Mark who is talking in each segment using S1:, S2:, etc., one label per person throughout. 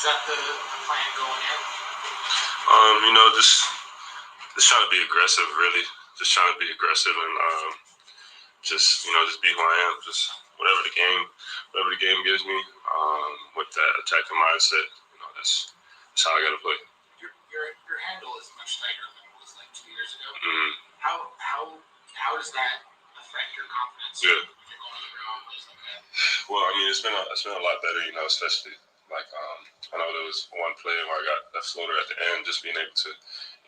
S1: Is that the plan going in?
S2: Just trying to be aggressive, really. Just trying to be aggressive and just be who I am. Just whatever the game gives me. With that attacking mindset, that's how I got to play.
S1: Your handle is much tighter than it was like 2 years ago.
S2: Mm-hmm.
S1: How does that affect your confidence?
S2: Yeah.
S1: If you're going on the ground, plays like that?
S2: Well, I mean, it's been a lot better, especially like I know there was one play where I got that floater at the end, just being able to,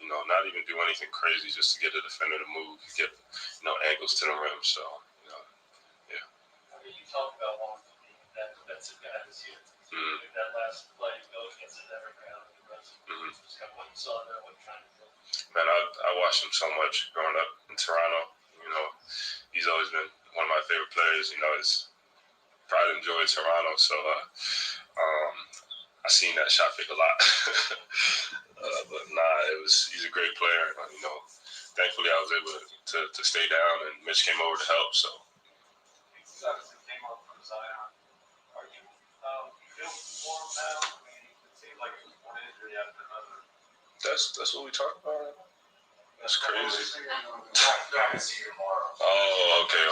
S2: not even do anything crazy, just to get the defender to move, get angles to the rim. So, yeah.
S3: How do you talk about wanting to be that defensive guy this year?
S2: Mm-hmm.
S3: That last play, go against it, never ground the rest.
S2: Mm-hmm.
S3: Just kind of what you saw there, what you're trying to do.
S2: Man, I watched him so much growing up in Toronto. He's always been one of my favorite players. His pride and joy in Toronto. So I seen that shot fake a lot. But he's a great player. Thankfully I was able to stay down, and Mitch came over to help. So.
S3: Obviously came up from Zion. Are you feeling warm now? I mean, it seems like it was one injury after another.
S2: That's what we talked about. That's crazy.
S3: I can see you tomorrow.
S2: Oh, okay.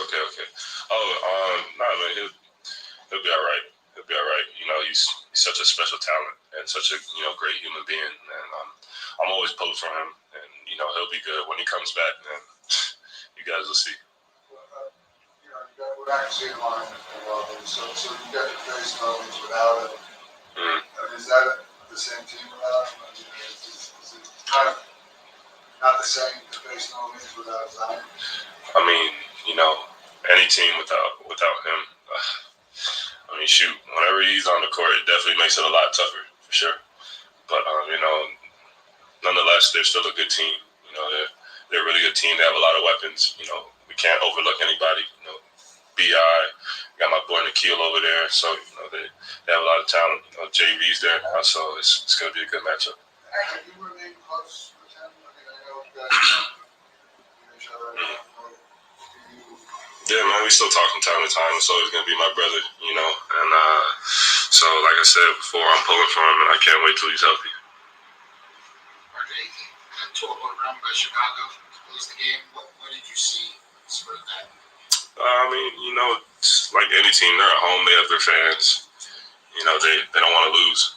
S2: Oh, man, he'll be all right. He'll be all right. He's such a special talent and such a great human being, and I'm always pulling for him, and he'll be good when he comes back. Man, you guys will see.
S4: We're not seeing line so you got to face moments without him.
S2: Mm-hmm.
S4: I mean, is that the same team without him? I mean, is it kind of not the same to face moments without Zion?
S2: I mean, any team without him. I mean, shoot, whenever he's on the court, it definitely makes it a lot tougher, for sure. But nonetheless, they're still a good team. They're a really good team. They have a lot of weapons. We can't overlook anybody. B.I. got my boy Nikhil over there, so they have a lot of talent. J.V.'s there now, so it's going to be a good matchup.
S4: Have you remained close with him? I mean, I know you guys know each other.
S2: Yeah, man, we still talk from time to time. It's always going to be my brother, and so like I said before, I'm pulling for him, and I can't wait till he's healthy.
S1: RJ, got tore around by Chicago to close the game. What did you see sort of that?
S2: I mean, like any team, they're at home. They have their fans. They don't want to lose.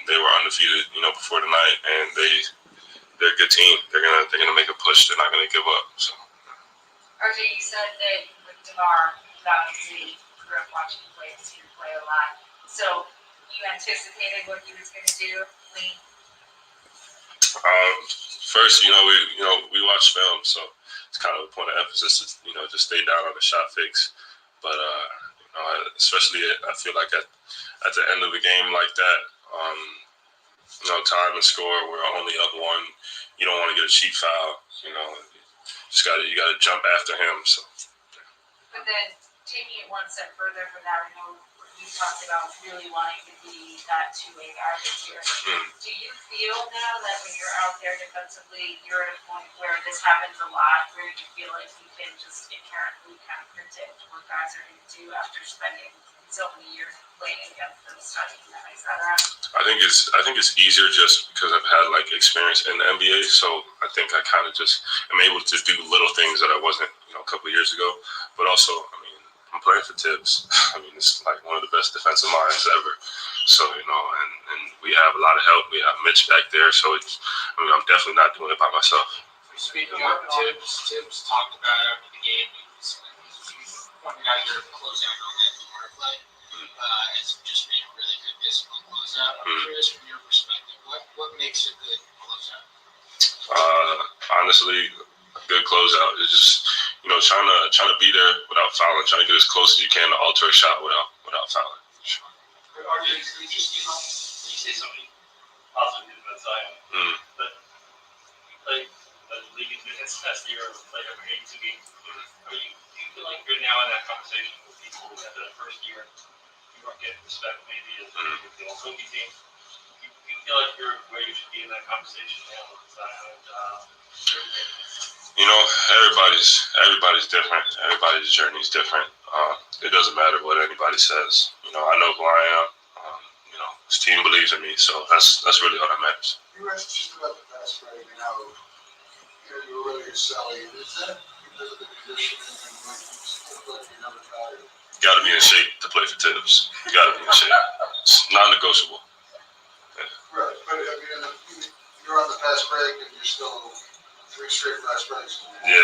S2: They were undefeated, before the night, and they're a good team. They're gonna make a push. They're not gonna give up. So.
S5: RJ, you said that with DeMar, you obviously grew up watching you play and seen him play a lot. So you anticipated what he was gonna do, Lee?
S2: First, we watch film, so it's kind of a point of emphasis to just stay down on the shot fakes. But especially I feel like at the end of a game like that, time and score, we're only up one. You don't want to get a cheap foul. You gotta jump after him. So.
S5: But then taking it one step further from that, you talked about really wanting to be that two-way guy this year. Do you feel now that when you're out there defensively, you're at a point where this happens a lot, where you feel like you can just inherently kind of predict what guys are going to do after spending so many years playing against them, studying them, etc.?
S2: I think it's easier just because I've had experience in the NBA, so I think I kind of just am able to do little things that I wasn't, a couple of years ago. But also, I mean, I'm playing for Tibbs. I mean, it's like one of the best defensive minds ever. So, and we have a lot of help. We have Mitch back there, so I'm definitely not doing it by myself.
S1: Speaking of Tibbs talked about it after the game. He pointed out your closeout on that DeMar play as just being a really good disciplined closeout. I'm curious from your perspective, what makes a good closeout?
S2: Honestly, a good closeout is just trying to be there without fouling, trying to get as close as you can to alter a shot without fouling.
S3: RJ, you say something positive about Zion, but you played the league in minutes last year, played over 82 games. Do you feel like you're now in that conversation with people who had that first year? You weren't getting respect maybe as the old rookie team. Do you feel like you're where you should be in that conversation now with Zion?
S2: Everybody's different. Everybody's journey is different. It doesn't matter what anybody says. I know who I am. his team believes in me. So that's really all that matters.
S4: You mentioned just about the fast break and how you were really excelling. Is that because of the conditioning and like you just look like you're never tired?
S2: Got to be in shape to play for Tibbs. Got to be in shape. It's non-negotiable.
S4: Right, but I mean, you're on the fast break and you're still 3 straight fast breaks.
S2: Yeah,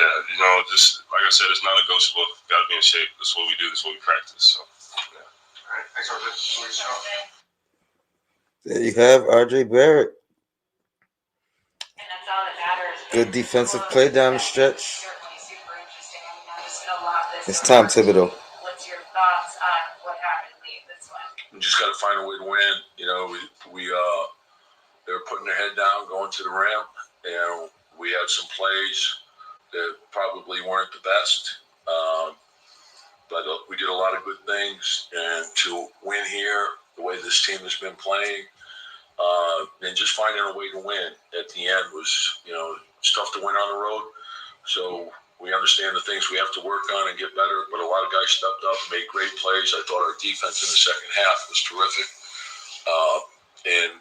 S2: just like I said, it's non-negotiable. Got to be in shape. That's what we do. That's what we practice. So, yeah.
S4: All right, thanks, RJ.
S6: There you have RJ Barrett.
S5: And that's all that matters.
S6: Good defensive play down the stretch.
S5: Certainly super interesting. I mean, I'm just gonna lock this.
S6: It's Tom Thibodeau.
S5: What's your thoughts on what happened late this one?
S7: We just got to find a way to win. They were putting their head down, going to the rim, and we had some plays that probably weren't the best. But we did a lot of good things, and to win here, the way this team has been playing, and just finding a way to win at the end was, it's tough to win on the road. So we understand the things we have to work on and get better, but a lot of guys stepped up and made great plays. I thought our defense in the second half was terrific. And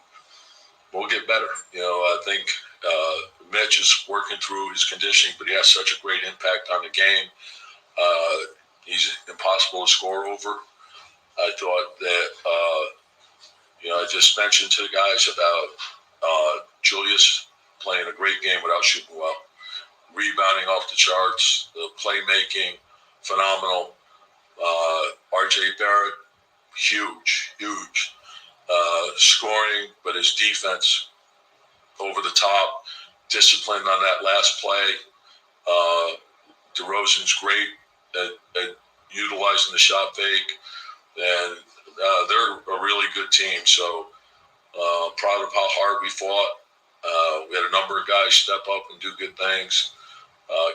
S7: we'll get better. I think Mitch is working through his conditioning, but he has such a great impact on the game. He's impossible to score over. I thought that, I just mentioned to the guys about Julius playing a great game without shooting well. Rebounding off the charts, the playmaking, phenomenal. RJ Barrett, huge. Scoring, but his defense over the top, disciplined on that last play. DeRozan's great at utilizing the shot fake, and they're a really good team. So proud of how hard we fought. We had a number of guys step up and do good things.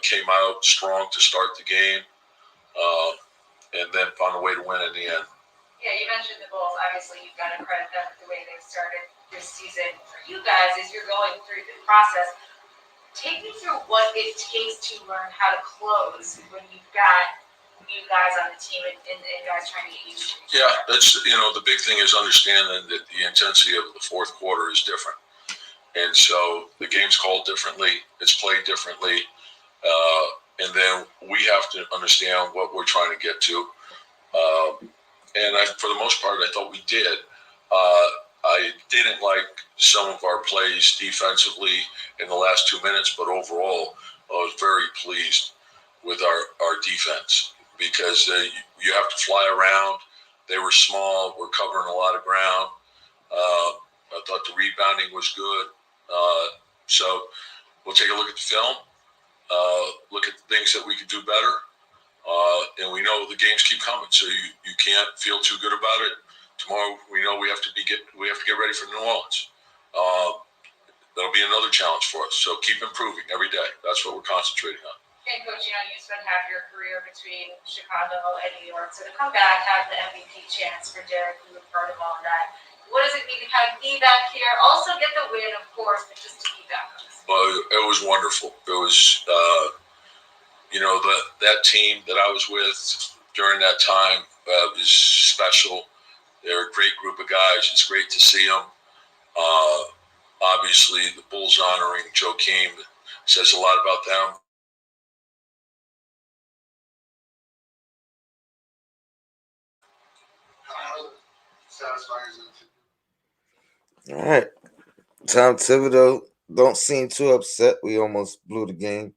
S7: Came out strong to start the game, and then found a way to win in the end.
S5: Yeah, you mentioned the Bulls. Obviously, you've got to credit them for the way they've started this season. For you guys, as you're going through the process, take me through what it takes to learn how to close when you've got new guys on the team and guys trying to get used to it.
S7: Yeah, that's the big thing is understanding that the intensity of the fourth quarter is different, and so the game's called differently. It's played differently, and then we have to understand what we're trying to get to. And for the most part, I thought we did. I didn't like some of our plays defensively in the last 2 minutes, but overall, I was very pleased with our defense because you have to fly around. They were small. We're covering a lot of ground. I thought the rebounding was good. So we'll take a look at the film, look at the things that we could do better. And we know the games keep coming, so you can't feel too good about it. Tomorrow, we know we have to get ready for New Orleans. That'll be another challenge for us. So keep improving every day. That's what we're concentrating on.
S5: And Coach, you spent half your career between Chicago and New York, so to come back, have the MVP chance for Derek, you were part of all of that. What does it mean to kind of be back here? Also get the win, of course, but just to be back.
S7: Well, it was wonderful. It was. That team that I was with during that time was special. They're a great group of guys. It's great to see them. Obviously, the Bulls honoring Joakim says a lot about them.
S4: How satisfying is it?
S6: All right. Tom Thibodeau don't seem too upset. We almost blew the game.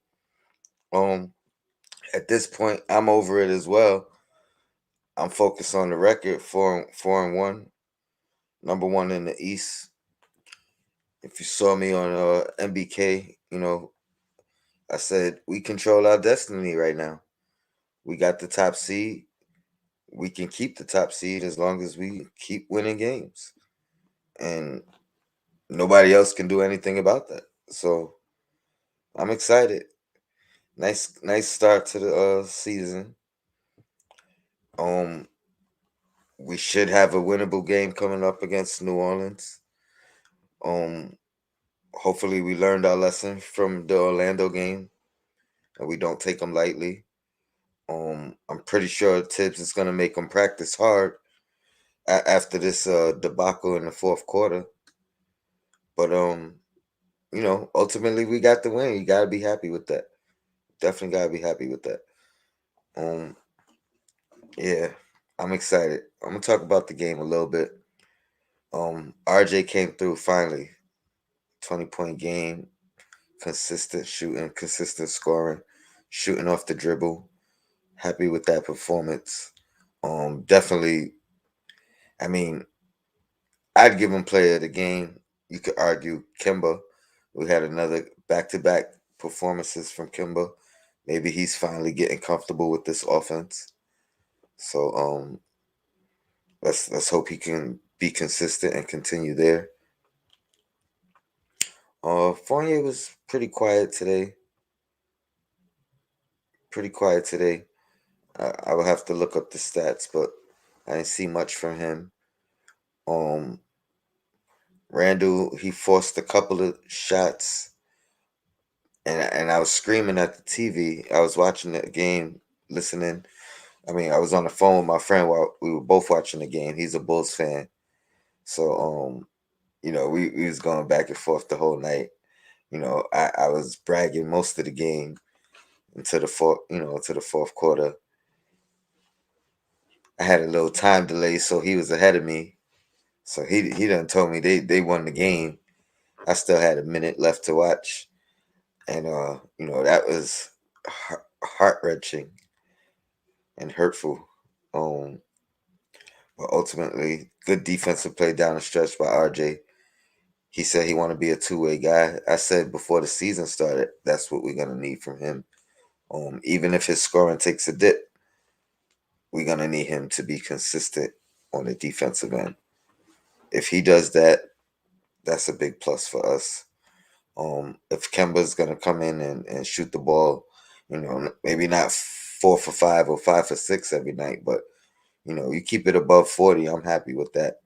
S6: At this point, I'm over it as well. I'm focused on the record, 4-1, number 1 in the East. If you saw me on MBK, I said we control our destiny right now. We got the top seed. We can keep the top seed as long as we keep winning games, and nobody else can do anything about that. So I'm excited. Nice start to the season. We should have a winnable game coming up against New Orleans. Hopefully we learned our lesson from the Orlando game and we don't take them lightly. I'm pretty sure Tibbs is gonna make them practice hard after this debacle in the fourth quarter. But ultimately we got the win. You gotta be happy with that. Definitely gotta be happy with that. Um, yeah, I'm excited. I'm gonna talk about the game a little bit. RJ came through finally. 20-point game, consistent shooting, consistent scoring, shooting off the dribble. Happy with that performance. Definitely. I mean, I'd give him player of the game. You could argue Kimba. We had another back-to-back performances from Kimba. Maybe he's finally getting comfortable with this offense. So let's hope he can be consistent and continue there. Fournier was pretty quiet today. Pretty quiet today. I will have to look up the stats, but I didn't see much from him. Randall, he forced a couple of shots, and I was screaming at the TV. I was watching the game, listening. I mean, I was on the phone with my friend while we were both watching the game. He's a Bulls fan, so we was going back and forth the whole night. I was bragging most of the game into the fourth quarter. I had a little time delay, so he was ahead of me. So he done told me they won the game. I still had a minute left to watch, and that was heart wrenching and hurtful. But ultimately, good defensive play down the stretch by RJ. He said he want to be a two-way guy. I said before the season started, that's what we're gonna need from him. Even if his scoring takes a dip, we're gonna need him to be consistent on the defensive end. If he does that, that's a big plus for us. If Kemba's gonna come in and shoot the ball, maybe not 4 for 5 or 5 for 6 every night, but you keep it above 40, I'm happy with that.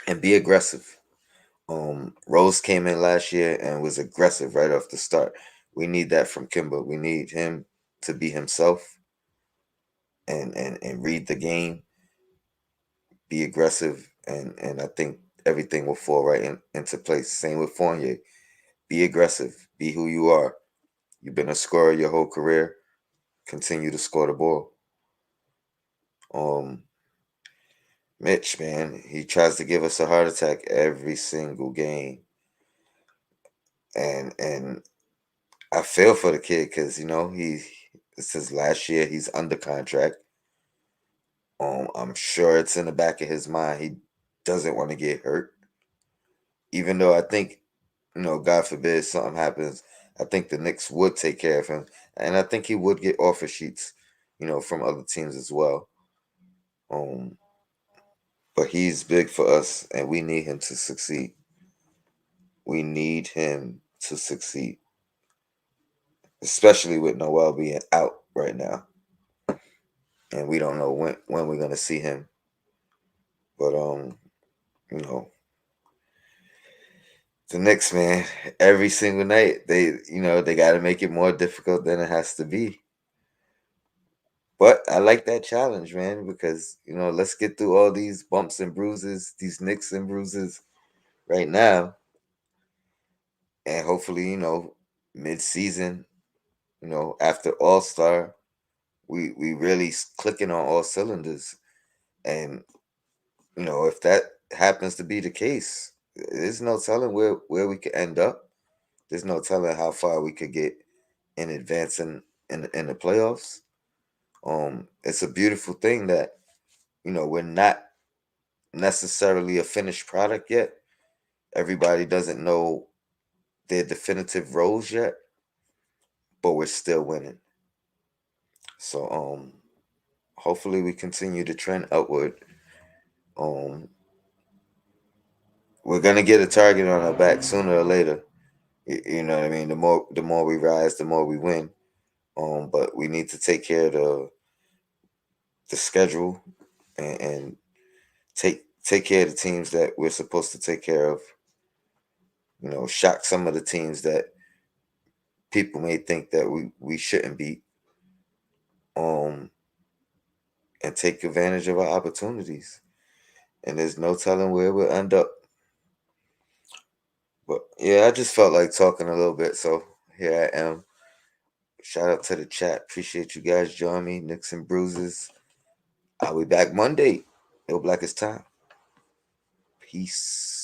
S6: And be aggressive. Rose came in last year and was aggressive right off the start. We need that from Kimba. We need him to be himself and read the game, be aggressive, and I think everything will fall right into place. Same with Fournier. Be aggressive. Be who you are. You've been a scorer your whole career. Continue to score the ball. Mitch, man, he tries to give us a heart attack every single game, and I feel for the kid because it's his last year. He's under contract. I'm sure it's in the back of his mind he doesn't want to get hurt, even though I think God forbid something happens. I think the Knicks would take care of him, and I think he would get offer sheets, from other teams as well. Um, but he's big for us, and we need him to succeed. We need him to succeed, especially with Noel being out right now, and we don't know when we're gonna see him. But you know, the Knicks, man, every single night they got to make it more difficult than it has to be. But I like that challenge, man, because let's get through all these bumps and bruises, these nicks and bruises right now, and hopefully, mid-season, after All Star, we really clicking on all cylinders, and if that happens to be the case, there's no telling where we could end up. There's no telling how far we could get in advancing in the playoffs. It's a beautiful thing that we're not necessarily a finished product yet. Everybody doesn't know their definitive roles yet, but we're still winning. So hopefully we continue to trend upward. Um we're gonna get a target on our back sooner or later. You know what I mean? The more we rise, the more we win. But we need to take care of the schedule and take care of the teams that we're supposed to take care of. Shock some of the teams that people may think that we shouldn't beat. Um, and take advantage of our opportunities. And there's no telling where we'll end up. But yeah, I just felt like talking a little bit, so here I am. Shout out to the chat. Appreciate you guys joining me. Knicks and Bruises. I'll be back Monday. Yo, Black is time. Peace.